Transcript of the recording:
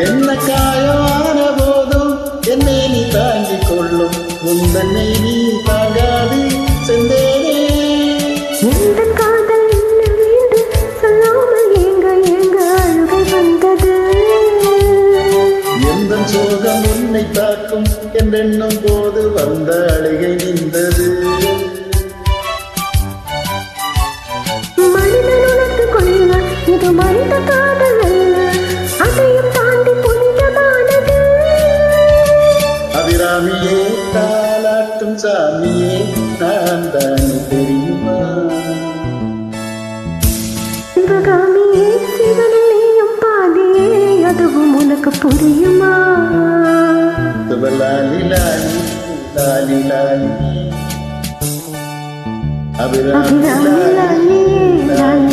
என்ன காயமான போதும் என்னை நீ தாங்கிக் கொள்ளும் உந்தன்னை நீ தாங்காது செந்தேனே. எந்தன் காதல் என்னவென்று சொல்லாமல் ஏங்க ஏங்க அழுகை வந்தது. எந்தன் சோகம் உன்னை தாக்கும் என்றெண்ணும் போது வந்த அழுகை நின்றது. மனிதன் உணர்ந்து கொள்ள இது மனித காதல் அல்ல, அதையும் தாண்டி புனிதமானது. அபிராமியே தாலாட்டும் சாமியே நான் தானே தெரியுமா. சிவகாமியே சிவனில் நீயும் பாதியே, அதுவும் உனக்கு புரியுமா. லாலி லாலி லாலி லாலி அபிராமி லாலி லாலி.